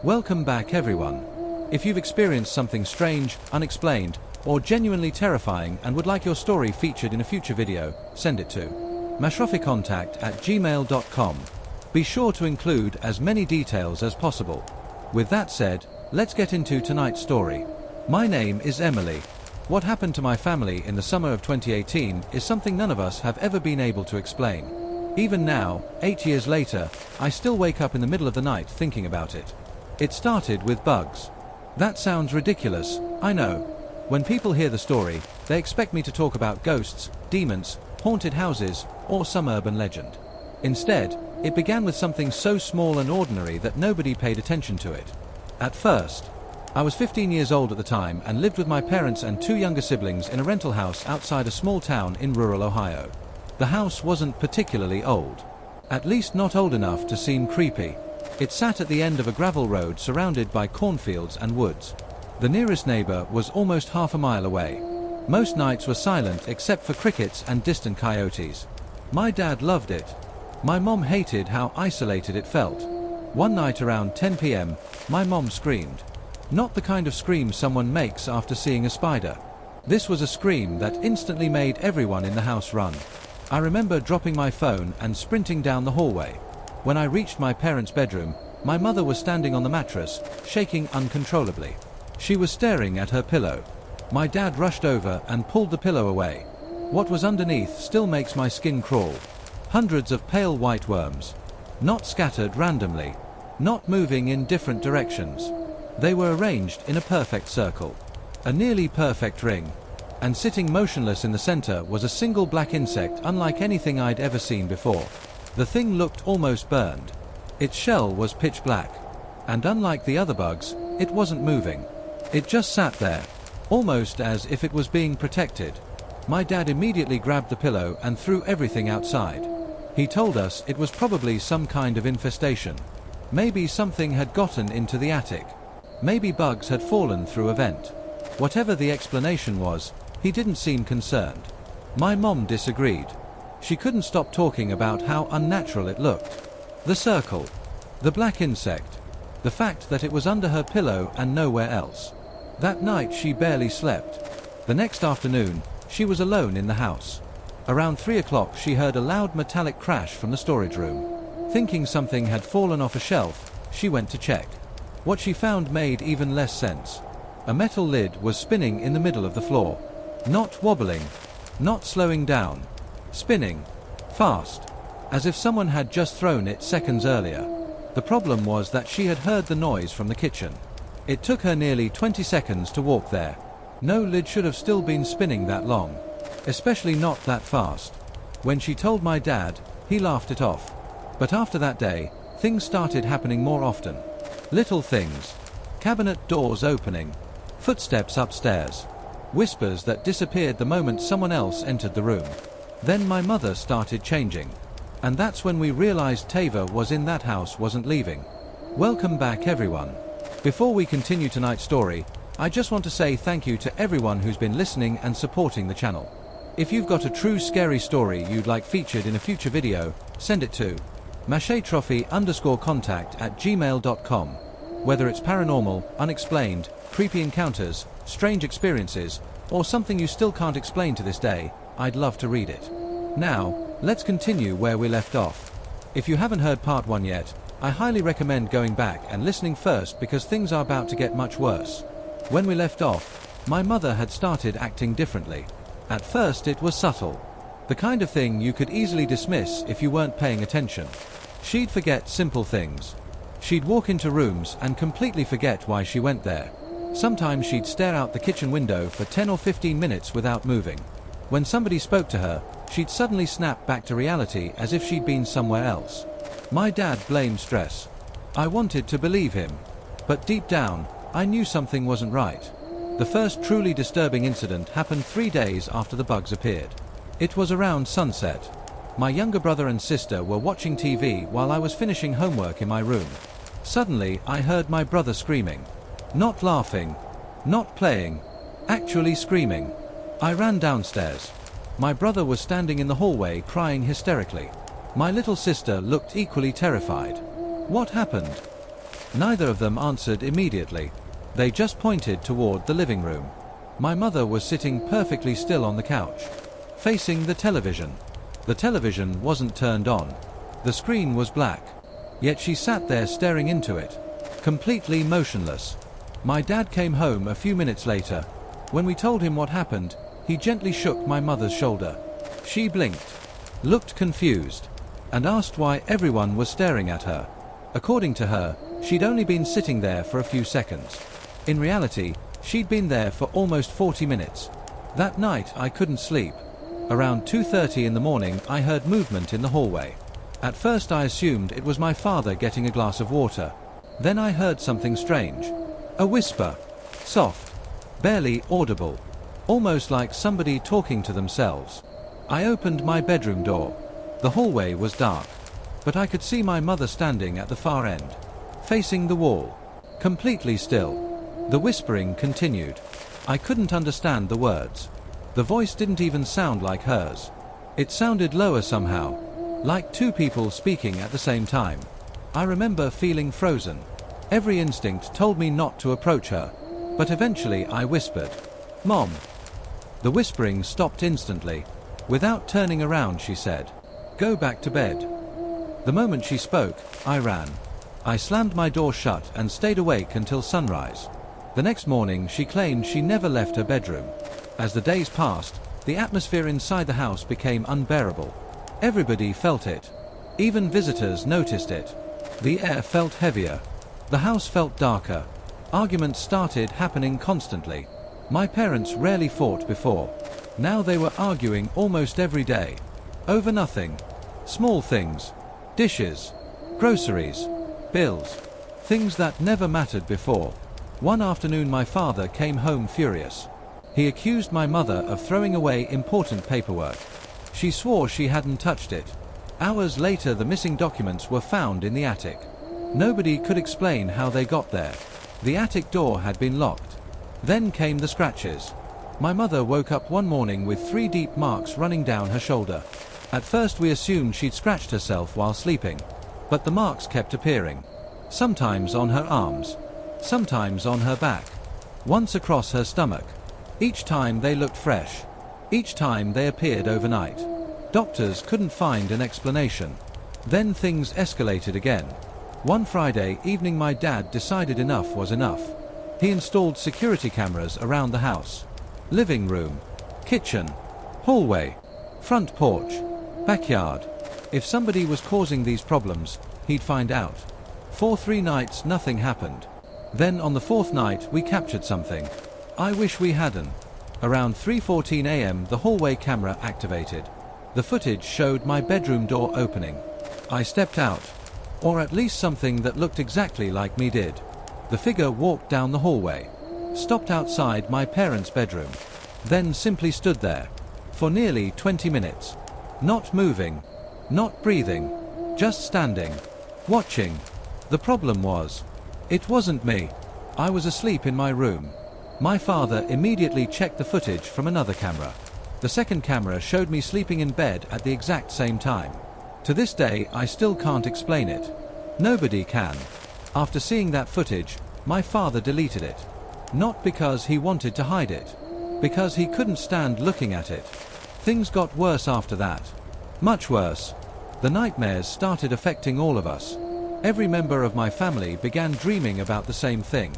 Welcome back everyone. If you've experienced something strange, unexplained, or genuinely terrifying and would like your story featured in a future video, send it to mashraficontact@gmail.com. Be sure to include as many details as possible. With that said, let's get into tonight's story. My name is Emily. What happened to my family in the summer of 2018 is something none of us have ever been able to explain. Even now, 8 years later, I still wake up in the middle of the night thinking about it. It started with bugs. That sounds ridiculous, I know. When people hear the story, they expect me to talk about ghosts, demons, haunted houses, or some urban legend. Instead, it began with something so small and ordinary that nobody paid attention to it. At first, I was 15 years old at the time and lived with my parents and 2 younger siblings in a rental house outside a small town in rural Ohio. The house wasn't particularly old. At least not old enough to seem creepy. It sat at the end of a gravel road surrounded by cornfields and woods. The nearest neighbor was almost half a mile away. Most nights were silent except for crickets and distant coyotes. My dad loved it. My mom hated how isolated it felt. One night around 10 p.m., my mom screamed. Not the kind of scream someone makes after seeing a spider. This was a scream that instantly made everyone in the house run. I remember dropping my phone and sprinting down the hallway. When I reached my parents' bedroom, my mother was standing on the mattress, shaking uncontrollably. She was staring at her pillow. My dad rushed over and pulled the pillow away. What was underneath still makes my skin crawl. Hundreds of pale white worms. Not scattered randomly. Not moving in different directions. They were arranged in a perfect circle. A nearly perfect ring. And sitting motionless in the center was a single black insect unlike anything I'd ever seen before. The thing looked almost burned. Its shell was pitch black. And unlike the other bugs, it wasn't moving. It just sat there, almost as if it was being protected. My dad immediately grabbed the pillow and threw everything outside. He told us it was probably some kind of infestation. Maybe something had gotten into the attic. Maybe bugs had fallen through a vent. Whatever the explanation was, he didn't seem concerned. My mom disagreed. She couldn't stop talking about how unnatural it looked. The circle. The black insect. The fact that it was under her pillow and nowhere else. That night she barely slept. The next afternoon, she was alone in the house. Around 3 o'clock she heard a loud metallic crash from the storage room. Thinking something had fallen off a shelf, she went to check. What she found made even less sense. A metal lid was spinning in the middle of the floor. Not wobbling. Not slowing down. Spinning. Fast. As if someone had just thrown it seconds earlier. The problem was that she had heard the noise from the kitchen. It took her nearly 20 seconds to walk there. No lid should have still been spinning that long. Especially not that fast. When she told my dad, he laughed it off. But after that day, things started happening more often. Little things. Cabinet doors opening. Footsteps upstairs. Whispers that disappeared the moment someone else entered the room. Then my mother started changing. And that's when we realized Tava was in that house, wasn't leaving. Welcome back everyone. Before we continue tonight's story, I just want to say thank you to everyone who's been listening and supporting the channel. If you've got a true scary story you'd like featured in a future video, send it to mashraficontact@gmail.com. Whether it's paranormal, unexplained, creepy encounters, strange experiences, or something you still can't explain to this day, I'd love to read it. Now, let's continue where we left off. If you haven't heard part 1 yet, I highly recommend going back and listening first because things are about to get much worse. When we left off, my mother had started acting differently. At first it was subtle. The kind of thing you could easily dismiss if you weren't paying attention. She'd forget simple things. She'd walk into rooms and completely forget why she went there. Sometimes she'd stare out the kitchen window for 10 or 15 minutes without moving. When somebody spoke to her, she'd suddenly snap back to reality as if she'd been somewhere else. My dad blamed stress. I wanted to believe him. But deep down, I knew something wasn't right. The first truly disturbing incident happened 3 days after the bugs appeared. It was around sunset. My younger brother and sister were watching TV while I was finishing homework in my room. Suddenly, I heard my brother screaming. Not laughing. Not playing. Actually screaming. I ran downstairs. My brother was standing in the hallway crying hysterically. My little sister looked equally terrified. What happened? Neither of them answered immediately. They just pointed toward the living room. My mother was sitting perfectly still on the couch, facing the television. The television wasn't turned on. The screen was black. Yet she sat there staring into it, completely motionless. My dad came home a few minutes later. When we told him what happened, he gently shook my mother's shoulder. She blinked, looked confused, and asked why everyone was staring at her. According to her, she'd only been sitting there for a few seconds. In reality, she'd been there for almost 40 minutes. That night I couldn't sleep. Around 2:30 in the morning I heard movement in the hallway. At first I assumed it was my father getting a glass of water. Then I heard something strange. A whisper. Soft. Barely audible. Almost like somebody talking to themselves. I opened my bedroom door. The hallway was dark, but I could see my mother standing at the far end, facing the wall, completely still. The whispering continued. I couldn't understand the words. The voice didn't even sound like hers. It sounded lower somehow, like two people speaking at the same time. I remember feeling frozen. Every instinct told me not to approach her, but eventually I whispered, "Mom." The whispering stopped instantly. Without turning around, she said, "Go back to bed." The moment she spoke, I ran. I slammed my door shut and stayed awake until sunrise. The next morning she claimed she never left her bedroom. As the days passed, the atmosphere inside the house became unbearable. Everybody felt it. Even visitors noticed it. The air felt heavier. The house felt darker. Arguments started happening constantly. My parents rarely fought before. Now they were arguing almost every day. Over nothing. Small things. Dishes. Groceries. Bills. Things that never mattered before. One afternoon my father came home furious. He accused my mother of throwing away important paperwork. She swore she hadn't touched it. Hours later the missing documents were found in the attic. Nobody could explain how they got there. The attic door had been locked. Then came the scratches. My mother woke up one morning with 3 deep marks running down her shoulder. At first we assumed she'd scratched herself while sleeping, but the marks kept appearing. Sometimes on her arms, sometimes on her back, once across her stomach. Each time they looked fresh. Each time they appeared overnight. Doctors couldn't find an explanation. Then things escalated again. One Friday evening my dad decided enough was enough. He installed security cameras around the house. Living room, kitchen, hallway, front porch, backyard. If somebody was causing these problems, he'd find out. For 3 nights nothing happened. Then on the 4th night we captured something. I wish we hadn't. Around 3:14 a.m. the hallway camera activated. The footage showed my bedroom door opening. I stepped out. Or at least something that looked exactly like me did. The figure walked down the hallway, stopped outside my parents' bedroom, then simply stood there for nearly 20 minutes. Not moving, not breathing, just standing, watching. The problem was, it wasn't me. I was asleep in my room. My father immediately checked the footage from another camera. The second camera showed me sleeping in bed at the exact same time. To this day, I still can't explain it. Nobody can. After seeing that footage, my father deleted it. Not because he wanted to hide it, because he couldn't stand looking at it. Things got worse after that. Much worse. The nightmares started affecting all of us. Every member of my family began dreaming about the same thing.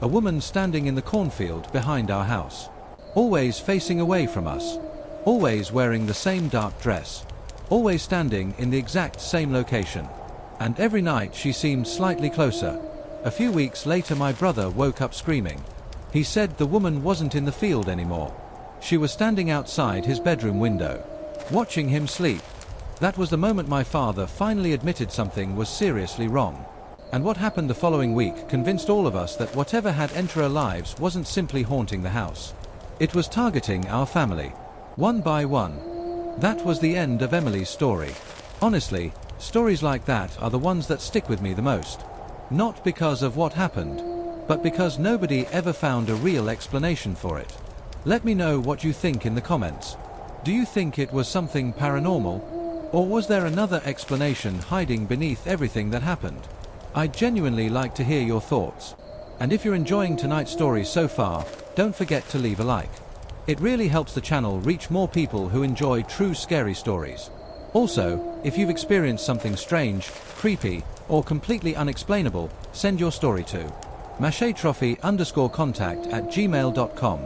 A woman standing in the cornfield behind our house. Always facing away from us. Always wearing the same dark dress. Always standing in the exact same location. And every night she seemed slightly closer. A few weeks later my brother woke up screaming. He said the woman wasn't in the field anymore. She was standing outside his bedroom window, watching him sleep. That was the moment my father finally admitted something was seriously wrong. And what happened the following week convinced all of us that whatever had entered our lives wasn't simply haunting the house. It was targeting our family, one by one. That was the end of Emily's story. Honestly, stories like that are the ones that stick with me the most. Not because of what happened, but because nobody ever found a real explanation for it. Let me know what you think in the comments. Do you think it was something paranormal? Or was there another explanation hiding beneath everything that happened? I'd genuinely like to hear your thoughts. And if you're enjoying tonight's story so far, don't forget to leave a like. It really helps the channel reach more people who enjoy true scary stories. Also, if you've experienced something strange, creepy, or completely unexplainable, send your story to mashraficontact@gmail.com.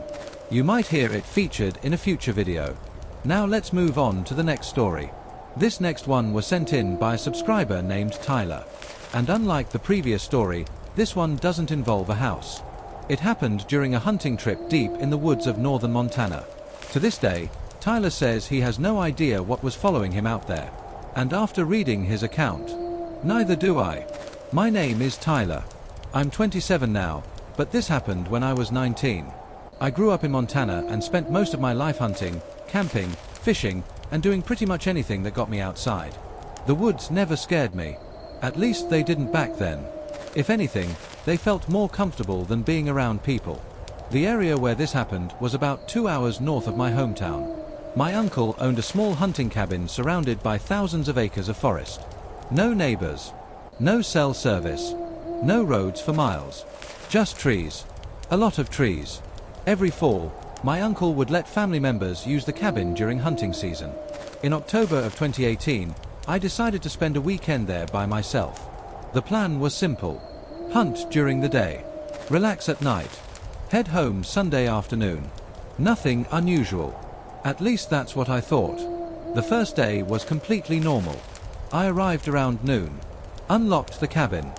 You might hear it featured in a future video. Now let's move on to the next story. This next one was sent in by a subscriber named Tyler. And unlike the previous story, this one doesn't involve a house. It happened during a hunting trip deep in the woods of northern Montana. To this day, Tyler says he has no idea what was following him out there. And after reading his account, neither do I. My name is Tyler. I'm 27 now, but this happened when I was 19. I grew up in Montana and spent most of my life hunting, camping, fishing, and doing pretty much anything that got me outside. The woods never scared me. At least they didn't back then. If anything, they felt more comfortable than being around people. The area where this happened was about 2 hours north of my hometown. My uncle owned a small hunting cabin surrounded by thousands of acres of forest. No neighbors. No cell service. No roads for miles. Just trees. A lot of trees. Every fall, my uncle would let family members use the cabin during hunting season. In October of 2018, I decided to spend a weekend there by myself. The plan was simple. Hunt during the day. Relax at night. Head home Sunday afternoon. Nothing unusual. At least that's what I thought. The first day was completely normal. I arrived around noon. Unlocked the cabin.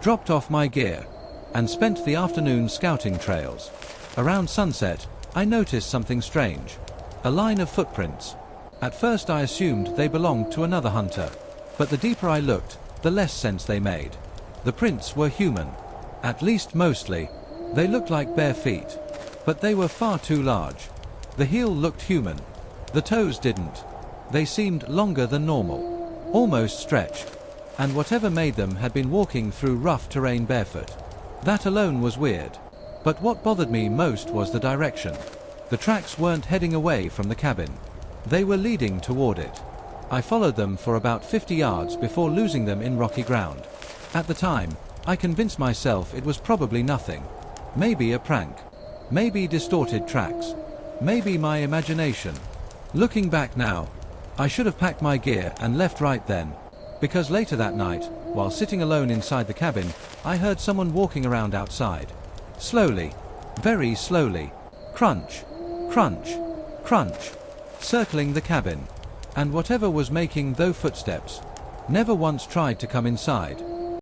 Dropped off my gear. And spent the afternoon scouting trails. Around sunset, I noticed something strange. A line of footprints. At first I assumed they belonged to another hunter. But the deeper I looked, the less sense they made. The prints were human. At least mostly. They looked like bare feet. But they were far too large. The heel looked human. The toes didn't. They seemed longer than normal. Almost stretched. And whatever made them had been walking through rough terrain barefoot. That alone was weird. But what bothered me most was the direction. The tracks weren't heading away from the cabin. They were leading toward it. I followed them for about 50 yards before losing them in rocky ground. At the time, I convinced myself it was probably nothing. Maybe a prank. Maybe distorted tracks. Maybe my imagination. Looking back now, I should have packed my gear and left right then. Because later that night, while sitting alone inside the cabin, I heard someone walking around outside. Slowly. Very slowly. Crunch. Crunch. Crunch. Circling the cabin. And whatever was making those footsteps never once tried to come inside.